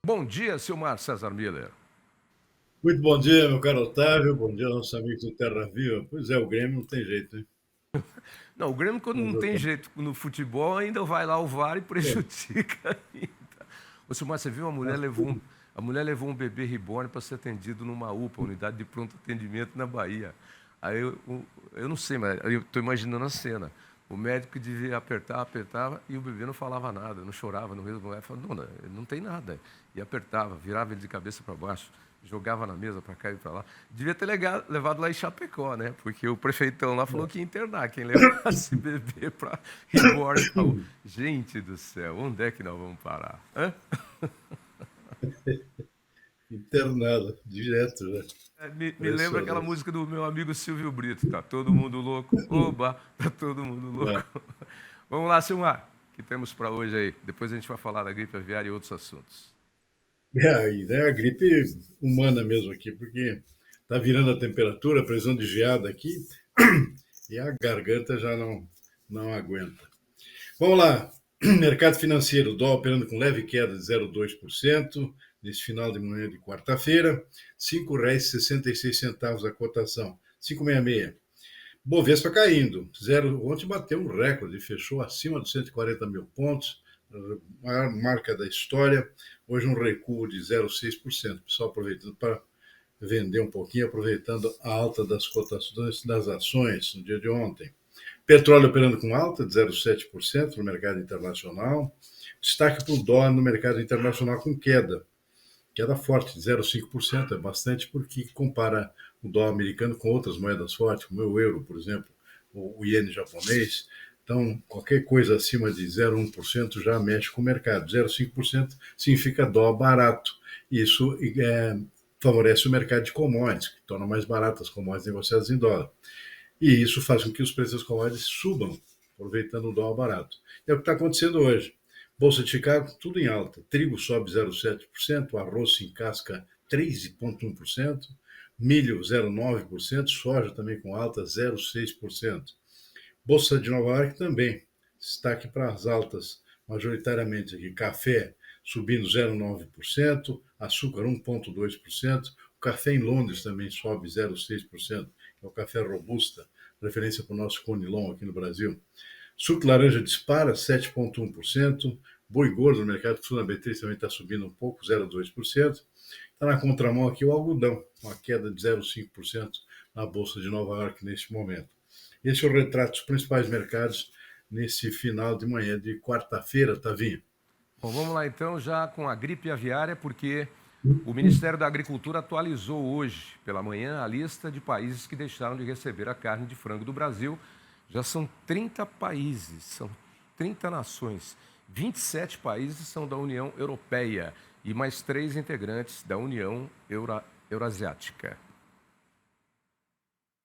Bom dia, Silmar César Miller. Muito bom dia, meu caro Otávio. Bom dia, nossos amigos do Terra Viva. Pois é, o Grêmio não tem jeito, hein? Não, o Grêmio, quando Mas não eu tem tô... jeito no futebol, ainda vai lá o VAR e é, prejudica ainda. Ô, Silmar, você viu? mas tudo. A mulher levou um bebê reborn para ser atendido numa UPA, unidade de pronto atendimento na Bahia. Aí eu não sei, mas eu estou imaginando a cena. O médico devia apertar, apertava, e o bebê não falava nada, não chorava no mesmo momento. Falava, dona, não tem nada. E apertava, virava ele de cabeça para baixo, jogava na mesa para cá e para lá. Devia ter levado lá em Chapecó, né? Porque o prefeitão lá falou que ia internar quem levasse bebê para reborn. Falou, gente do céu, onde é que nós vamos parar? Hã? Internado, direto, né? Me lembra aquela Impressionante. música do meu amigo Silvio Brito. Tá todo mundo louco. Oba, tá todo mundo É. louco. Vamos lá, Silmar. O que temos para hoje aí? Depois a gente vai falar da gripe aviária e outros assuntos. É a gripe humana mesmo aqui, porque tá virando a temperatura, previsão de geada aqui, e a garganta já não aguenta. Vamos lá. Mercado financeiro, o dólar operando com leve queda de 0,2% nesse final de manhã de quarta-feira, R$ 5,66 a cotação, 5,66. Bovespa caindo, ontem bateu um recorde, fechou acima dos 140 mil pontos, a maior marca da história. Hoje um recuo de 0,6%, pessoal aproveitando para vender um pouquinho, aproveitando a alta das cotações das ações no dia de ontem. Petróleo operando com alta de 0,7% no mercado internacional. Destaque para o dólar no mercado internacional com queda forte de 0,5%, é bastante porque compara o dólar americano com outras moedas fortes, como o euro, por exemplo, o iene japonês. Então, qualquer coisa acima de 0,1% já mexe com o mercado. 0,5% significa dólar barato. Isso favorece o mercado de commodities, que torna mais baratas as commodities negociadas em dólar. E isso faz com que os preços das commodities subam, aproveitando o dólar barato. É o que está acontecendo hoje. Bolsa de Chicago, tudo em alta. Trigo sobe 0,7%, arroz se encasca 3,1%, milho 0,9%, soja também com alta 0,6%. Bolsa de Nova York também, destaque para as altas, majoritariamente aqui, café subindo 0,9%, açúcar 1,2%, o café em Londres também sobe 0,6%, é o café robusta, referência para o nosso Conilon aqui no Brasil. Suco de laranja dispara 7,1%, boi gordo no mercado sul na B3 também está subindo um pouco, 0,2%. Está na contramão aqui o algodão, uma queda de 0,5% na Bolsa de Nova York neste momento. Esse é o retrato dos principais mercados nesse final de manhã de quarta-feira, Tavinho. Bom, vamos lá então já com a gripe aviária, porque o Ministério da Agricultura atualizou hoje pela manhã a lista de países que deixaram de receber a carne de frango do Brasil. Já são 30 países, são 30 nações. 27 países são da União Europeia e mais 3 integrantes da União Eurasiática.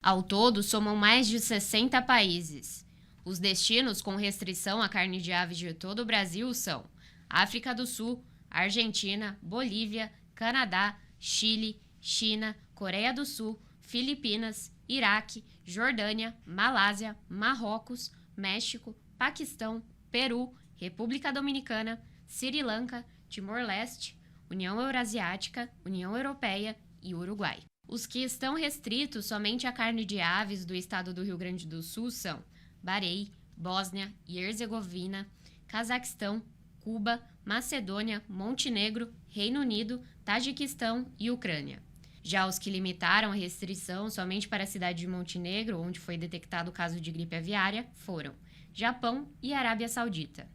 Ao todo, somam mais de 60 países. Os destinos com restrição à carne de aves de todo o Brasil são África do Sul, Argentina, Bolívia, Canadá, Chile, China, Coreia do Sul, Filipinas, Iraque, Jordânia, Malásia, Marrocos, México, Paquistão, Peru, República Dominicana, Sri Lanka, Timor-Leste, União Eurasiática, União Europeia e Uruguai. Os que estão restritos somente à carne de aves do estado do Rio Grande do Sul são Bahrein, Bósnia e Herzegovina, Cazaquistão, Cuba, Macedônia, Montenegro, Reino Unido, Tajiquistão e Ucrânia. Já os que limitaram a restrição somente para a cidade de Montenegro, onde foi detectado o caso de gripe aviária, foram Japão e Arábia Saudita.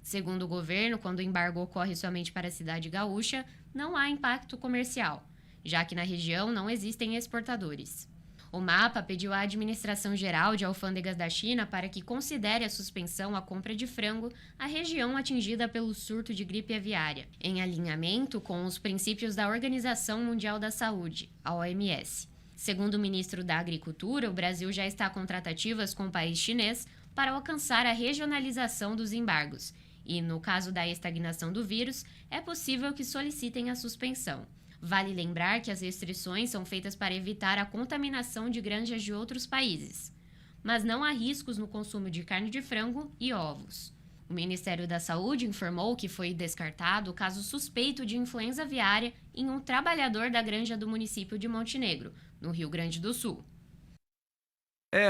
Segundo o governo, quando o embargo ocorre somente para a cidade gaúcha, não há impacto comercial, já que na região não existem exportadores. O MAPA pediu à Administração Geral de Alfândegas da China para que considere a suspensão à compra de frango à região atingida pelo surto de gripe aviária, em alinhamento com os princípios da Organização Mundial da Saúde, a OMS. Segundo o ministro da Agricultura, o Brasil já está com tratativas com o país chinês para alcançar a regionalização dos embargos e, no caso da estagnação do vírus, é possível que solicitem a suspensão. Vale lembrar que as restrições são feitas para evitar a contaminação de granjas de outros países, mas não há riscos no consumo de carne de frango e ovos. O Ministério da Saúde informou que foi descartado o caso suspeito de influenza aviária em um trabalhador da granja do município de Montenegro, no Rio Grande do Sul.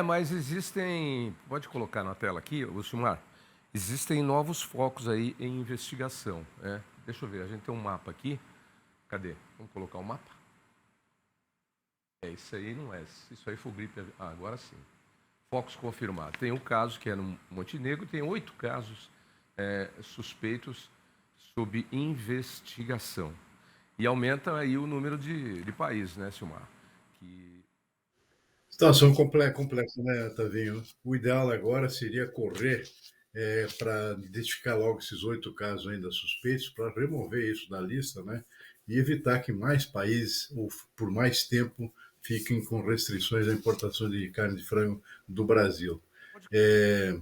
Mas existem. Pode colocar na tela aqui, Lucimar. Existem novos focos aí em investigação. Deixa eu ver, a gente tem um mapa aqui. Cadê? Vamos colocar o mapa? Isso aí não é. Isso aí foi gripe. Agora sim. Focos confirmados. Tem um caso que é no Montenegro, tem 8 casos suspeitos sob investigação. E aumenta aí o número de países, né, Silmar? Situação complexa, né, Tavinho? O ideal agora seria correr para identificar logo esses 8 casos ainda suspeitos, para remover isso da lista, né? E evitar que mais países, ou por mais tempo, fiquem com restrições à importação de carne de frango do Brasil. E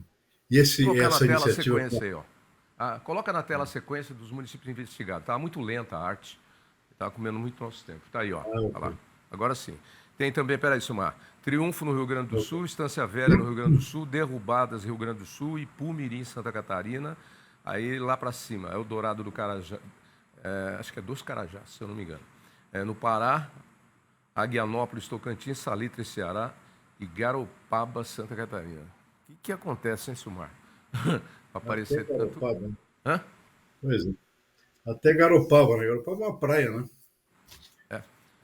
Colocar na essa tela a iniciativa. sequência aí, ó. Coloca na tela a sequência dos municípios investigados. Está muito lenta a arte. Está comendo muito nosso tempo. Está aí, ó. Tá lá. Agora sim. Tem também, peraí, Silmar. Triunfo no Rio Grande do Sul, Estância Velha no Rio Grande do Sul, Derrubadas Rio Grande do Sul, Ipumirim, Santa Catarina. Aí lá para cima, é o Dourado do Carajá. Acho que é dos Carajás, se eu não me engano. No Pará, Aguianópolis, Tocantins, Salitre, Ceará e Garopaba, Santa Catarina. O que acontece, hein, Silmar? Para aparecer tanto. Garopaba, né? Hã? Pois é. Até Garopaba, né? Garopaba é uma praia, né?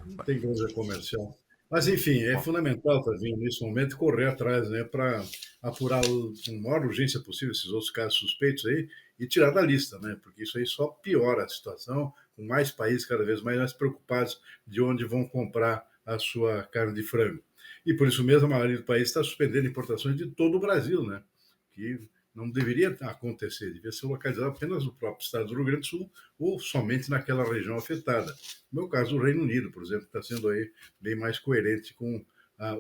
Não tem granja comercial. Mas, enfim, é fundamental, Tavinho, nesse momento, correr atrás, né, para apurar com a maior urgência possível esses outros casos suspeitos aí e tirar da lista, né? Porque isso aí só piora a situação, com mais países cada vez mais preocupados de onde vão comprar a sua carne de frango. E por isso mesmo a maioria do país está suspendendo importações de todo o Brasil, né? Que não deveria acontecer, devia ser localizado apenas no próprio estado do Rio Grande do Sul ou somente naquela região afetada. No meu caso, o Reino Unido, por exemplo, está sendo aí bem mais coerente com a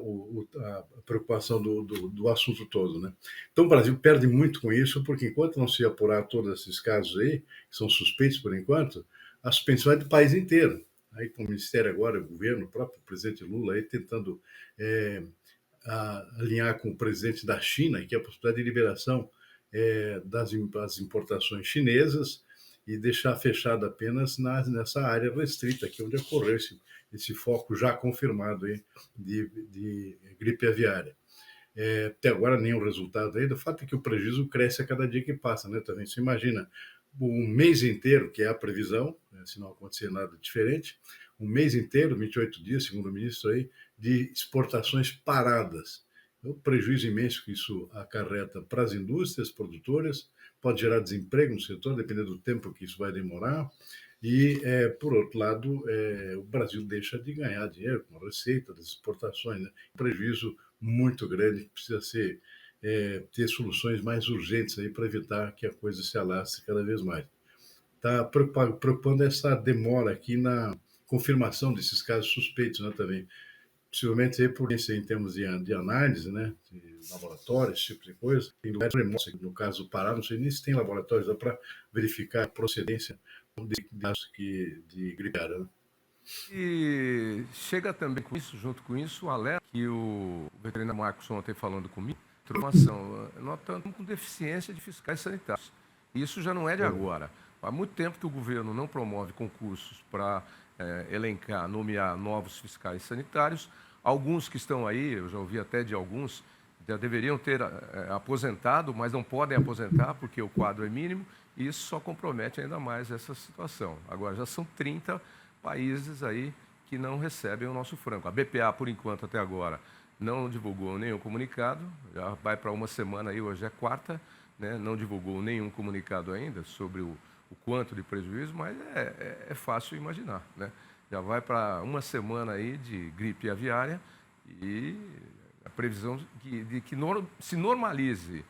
preocupação do assunto todo, né? Então o Brasil perde muito com isso, porque enquanto não se apurar todos esses casos aí, que são suspeitos por enquanto, a suspensão é do país inteiro. Aí com o Ministério agora, o governo, o próprio presidente Lula aí tentando alinhar com o presidente da China, que é a possibilidade de liberação das importações chinesas e deixar fechado apenas nessa área restrita, aqui onde ocorreu esse foco já confirmado aí de gripe aviária. Até agora nenhum resultado ainda. O fato é que o prejuízo cresce a cada dia que passa, né? Também você imagina um mês inteiro, que é a previsão, né, se não acontecer nada diferente, um mês inteiro, 28 dias, segundo o ministro aí, de exportações paradas. O prejuízo imenso que isso acarreta para as indústrias produtoras, pode gerar desemprego no setor, dependendo do tempo que isso vai demorar. E, por outro lado, o Brasil deixa de ganhar dinheiro com a receita das exportações, né? Um prejuízo muito grande que precisa ter soluções mais urgentes aí para evitar que a coisa se alastre cada vez mais. Está preocupando essa demora aqui na confirmação desses casos suspeitos, né, também. Possivelmente por isso em termos de análise, né, de laboratórios, esse tipo de coisa. Tem lugares remotos, no caso do Pará, não sei nem se tem laboratórios para verificar a procedência de gripe aviária, né? E chega também com isso, junto com isso, o alerta que o veterinário Marcos ontem falando comigo, informação, nós estamos com deficiência de fiscais sanitários. Isso já não é de agora. Há muito tempo que o governo não promove concursos para elencar, nomear novos fiscais sanitários. Alguns que estão aí, eu já ouvi até de alguns, já deveriam ter aposentado, mas não podem aposentar porque o quadro é mínimo, e isso só compromete ainda mais essa situação. Agora, já são 30 países aí que não recebem o nosso frango. A BPA, por enquanto, até agora, não divulgou nenhum comunicado, já vai para uma semana aí, hoje é quarta, né? Não divulgou nenhum comunicado ainda sobre o quanto de prejuízo, mas é fácil imaginar, né? Já vai para uma semana aí de gripe aviária e a previsão de que se normalize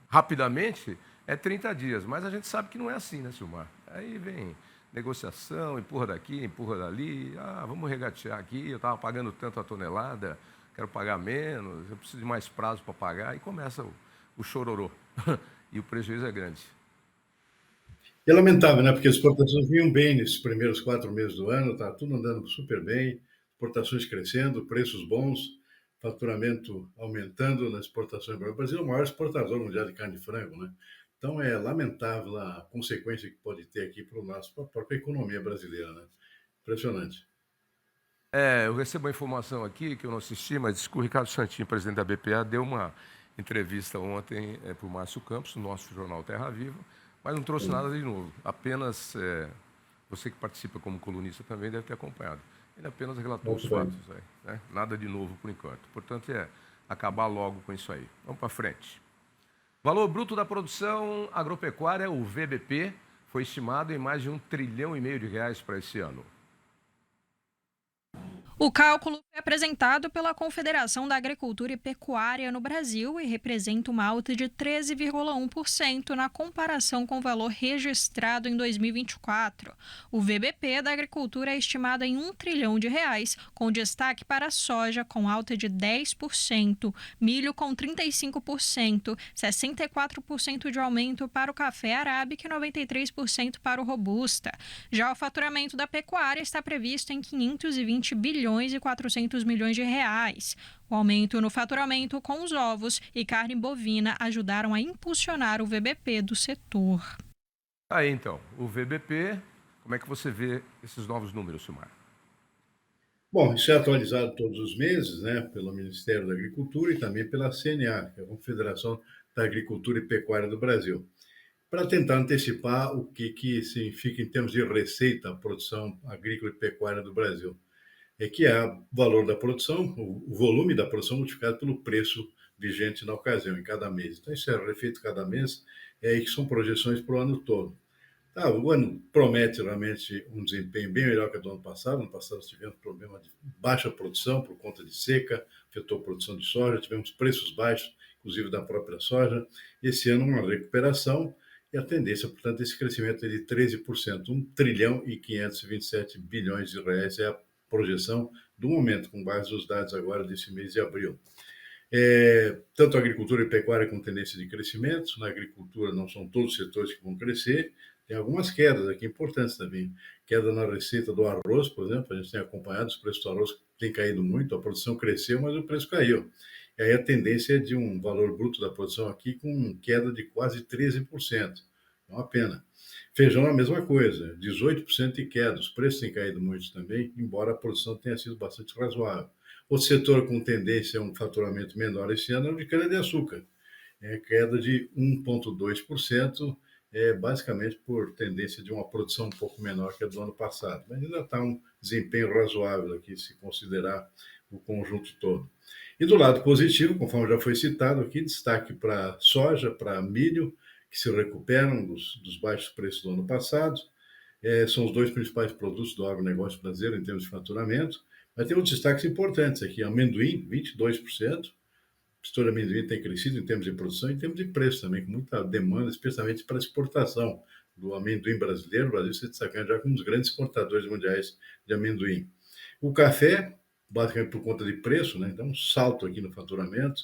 rapidamente é 30 dias, mas a gente sabe que não é assim, né, Silmar? Aí vem negociação, empurra daqui, empurra dali, vamos regatear aqui, eu estava pagando tanto a tonelada, quero pagar menos, eu preciso de mais prazo para pagar, e começa o chororô, e o prejuízo é grande. É lamentável, né? Porque as exportações vinham bem nesses primeiros 4 meses do ano, está tudo andando super bem, exportações crescendo, preços bons, faturamento aumentando nas exportações. O Brasil é o maior exportador mundial de carne de frango, né? Então é lamentável a consequência que pode ter aqui para a própria economia brasileira, né? Impressionante. Eu recebo a informação aqui, que eu não assisti, mas diz que o Ricardo Santin, presidente da BPA, deu uma entrevista ontem para o Márcio Campos, no nosso jornal Terra Viva, mas não trouxe nada de novo. Apenas, você que participa como colunista também deve ter acompanhado. Ele apenas relatou os fatos aí, né? Nada de novo por enquanto. Portanto, acabar logo com isso aí. Vamos para frente. Valor bruto da produção agropecuária, o VBP, foi estimado em mais de R$1,5 trilhão para esse ano. O cálculo foi apresentado pela Confederação da Agricultura e Pecuária no Brasil e representa uma alta de 13,1% na comparação com o valor registrado em 2024. O VBP da agricultura é estimado em R$1 trilhão, com destaque para a soja, com alta de 10%, milho com 35%, 64% de aumento para o café arábica e 93% para o robusta. Já o faturamento da pecuária está previsto em 520 bilhões e 400 milhões de reais. O aumento no faturamento com os ovos e carne bovina ajudaram a impulsionar o VBP do setor. Aí então, o VBP, como é que você vê esses novos números, Silmar? Bom, isso é atualizado todos os meses, né, pelo Ministério da Agricultura e também pela CNA, que é a Confederação da Agricultura e Pecuária do Brasil, para tentar antecipar o que significa em termos de receita a produção agrícola e pecuária do Brasil. É que é o valor da produção, o volume da produção multiplicado pelo preço vigente na ocasião, em cada mês. Então, isso é refeito cada mês, e que são projeções para o ano todo. O ano promete realmente um desempenho bem melhor que o do ano passado. No ano passado nós tivemos problema de baixa produção por conta de seca, afetou a produção de soja, tivemos preços baixos, inclusive da própria soja. Esse ano uma recuperação e a tendência, portanto, esse crescimento é de 13%, 1 trilhão e 527 bilhões de reais é a projeção do momento, com base nos dados agora desse mês de abril. Tanto a agricultura e pecuária com tendência de crescimento. Na agricultura não são todos os setores que vão crescer, tem algumas quedas aqui importantes também. Queda na receita do arroz, por exemplo, a gente tem acompanhado, os preços do arroz têm caído muito, a produção cresceu, mas o preço caiu. E aí a tendência é de um valor bruto da produção aqui com queda de quase 13%. É uma pena. Feijão é a mesma coisa, 18% de queda. Os preços têm caído muito também, embora a produção tenha sido bastante razoável. O setor com tendência a um faturamento menor esse ano é o de cana-de-açúcar. Queda de 1,2%, basicamente por tendência de uma produção um pouco menor que a do ano passado. Mas ainda está um desempenho razoável aqui, se considerar o conjunto todo. E do lado positivo, conforme já foi citado aqui, destaque para soja, para milho, que se recuperam dos baixos preços do ano passado. São os dois principais produtos do agronegócio brasileiro em termos de faturamento. Mas tem uns destaques importantes aqui. Amendoim, 22%. O setor de amendoim tem crescido em termos de produção e em termos de preço também, com muita demanda, especialmente para a exportação do amendoim brasileiro. O Brasil se destacando já como um dos grandes exportadores mundiais de amendoim. O café, basicamente por conta de preço, né? Então um salto aqui no faturamento,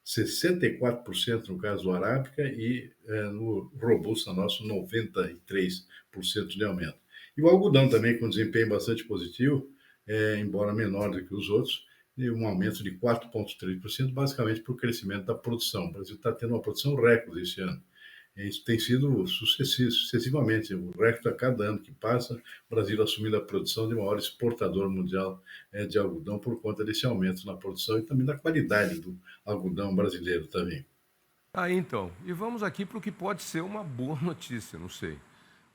64% no caso do arábica e no robusta nosso 93% de aumento. E o algodão também com desempenho bastante positivo, embora menor do que os outros, e um aumento de 4,3%, basicamente por crescimento da produção. O Brasil está tendo uma produção recorde esse ano. Isso tem sido sucessivamente, o recorde a cada ano que passa, o Brasil assumindo a produção de maior exportador mundial de algodão por conta desse aumento na produção e também da qualidade do algodão brasileiro também. Então, e vamos aqui para o que pode ser uma boa notícia, não sei.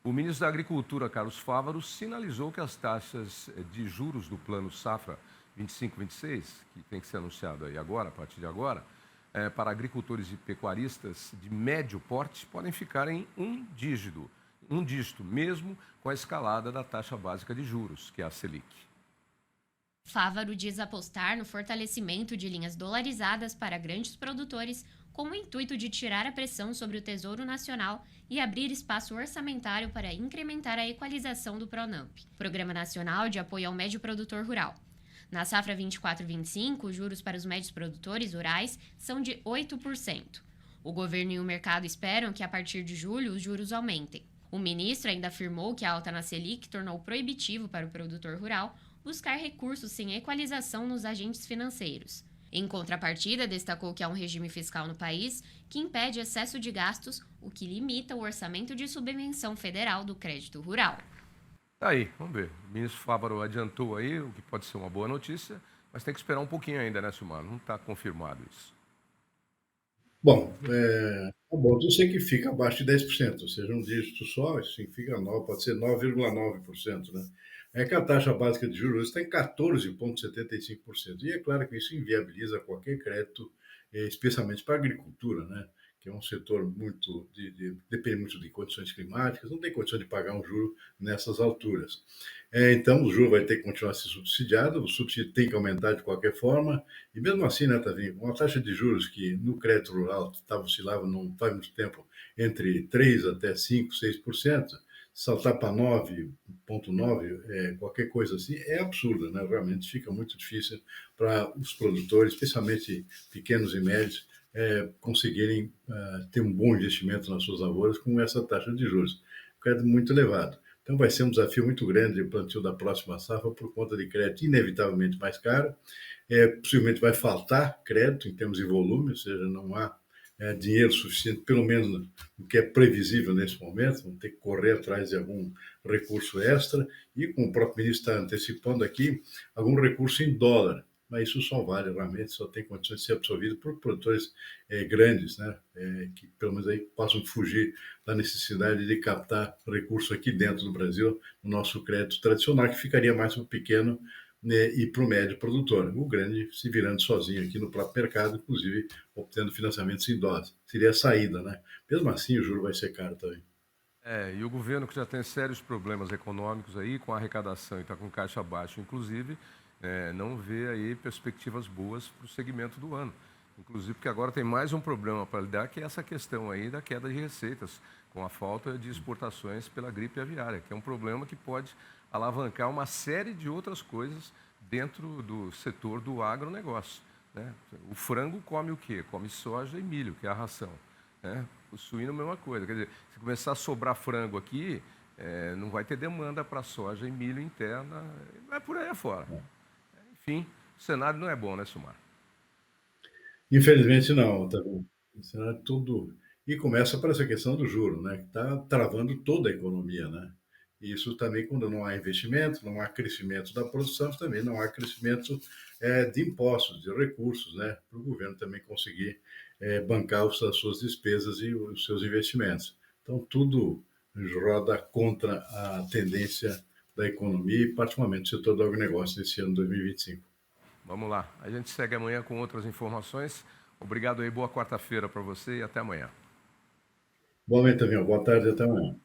O ministro da Agricultura, Carlos Fávaro, sinalizou que as taxas de juros do Plano Safra 25-26, que tem que ser anunciado aí agora, a partir de agora, para agricultores e pecuaristas de médio porte, podem ficar em um dígito, mesmo com a escalada da taxa básica de juros, que é a Selic. Fávaro diz apostar no fortalecimento de linhas dolarizadas para grandes produtores, com o intuito de tirar a pressão sobre o Tesouro Nacional e abrir espaço orçamentário para incrementar a equalização do PRONAMP, Programa Nacional de Apoio ao Médio Produtor Rural. Na safra 24-25, os juros para os médios produtores rurais são de 8%. O governo e o mercado esperam que, a partir de julho, os juros aumentem. O ministro ainda afirmou que a alta na Selic tornou proibitivo para o produtor rural buscar recursos sem equalização nos agentes financeiros. Em contrapartida, destacou que há um regime fiscal no país que impede excesso de gastos, o que limita o orçamento de subvenção federal do crédito rural. Tá aí, vamos ver. O ministro Fávaro adiantou aí, o que pode ser uma boa notícia, mas tem que esperar um pouquinho ainda, né, Silmar? Não está confirmado isso. Bom, tá bom, eu sei que fica abaixo de 10%, ou seja, um dígito só, isso significa 9, pode ser 9,9%, né? É que a taxa básica de juros está em 14,75%. E é claro que isso inviabiliza qualquer crédito, especialmente para a agricultura, né? Que é um setor muito depende muito de condições climáticas, não tem condição de pagar um juro nessas alturas. Então, o juro vai ter que continuar a ser subsidiado, o subsídio tem que aumentar de qualquer forma, e mesmo assim, né, Tavinho, uma taxa de juros que no crédito rural oscilava não faz muito tempo entre 3 até 5, 6%, saltar para 9,9, qualquer coisa assim, é absurdo, né? Realmente fica muito difícil para os produtores, especialmente pequenos e médios, conseguirem ter um bom investimento nas suas lavouras com essa taxa de juros. Crédito muito elevado. Então vai ser um desafio muito grande o plantio da próxima safra por conta de crédito inevitavelmente mais caro. Possivelmente vai faltar crédito em termos de volume, ou seja, não há dinheiro suficiente, pelo menos o que é previsível nesse momento, vão ter que correr atrás de algum recurso extra e, como o próprio ministro está antecipando aqui, algum recurso em dólar. Mas isso só vale, realmente, só tem condições de ser absorvido por produtores grandes, né? Que pelo menos aí possam fugir da necessidade de captar recursos aqui dentro do Brasil, no nosso crédito tradicional, que ficaria mais para o pequeno, né, e para o médio produtor. O grande se virando sozinho aqui no próprio mercado, inclusive obtendo financiamentos em dólares. Seria a saída, né? Mesmo assim, o juro vai ser caro também. E o governo que já tem sérios problemas econômicos aí, com a arrecadação e está com caixa baixa, inclusive, não vê aí perspectivas boas para o segmento do ano. Inclusive porque agora tem mais um problema para lidar, que é essa questão aí da queda de receitas, com a falta de exportações pela gripe aviária, que é um problema que pode alavancar uma série de outras coisas dentro do setor do agronegócio, né? O frango come o quê? Come soja e milho, que é a ração, né? O suíno, a mesma coisa. Quer dizer, se começar a sobrar frango aqui, não vai ter demanda para soja e milho interna, vai por aí afora. Enfim, o cenário não é bom, né, Silmar? Infelizmente não, tá bom. Isso é tudo. E começa por essa questão do juro, né? Que está travando toda a economia, né? E isso também, quando não há investimento, não há crescimento da produção, também não há crescimento de impostos, de recursos, né? Para o governo também conseguir bancar as suas despesas e os seus investimentos. Então, tudo roda contra a tendência da economia e, particularmente, o setor do agronegócio nesse ano 2025. Vamos lá. A gente segue amanhã com outras informações. Obrigado aí, boa quarta-feira para você e até amanhã. Boa noite, Tavinho. Boa tarde e até amanhã.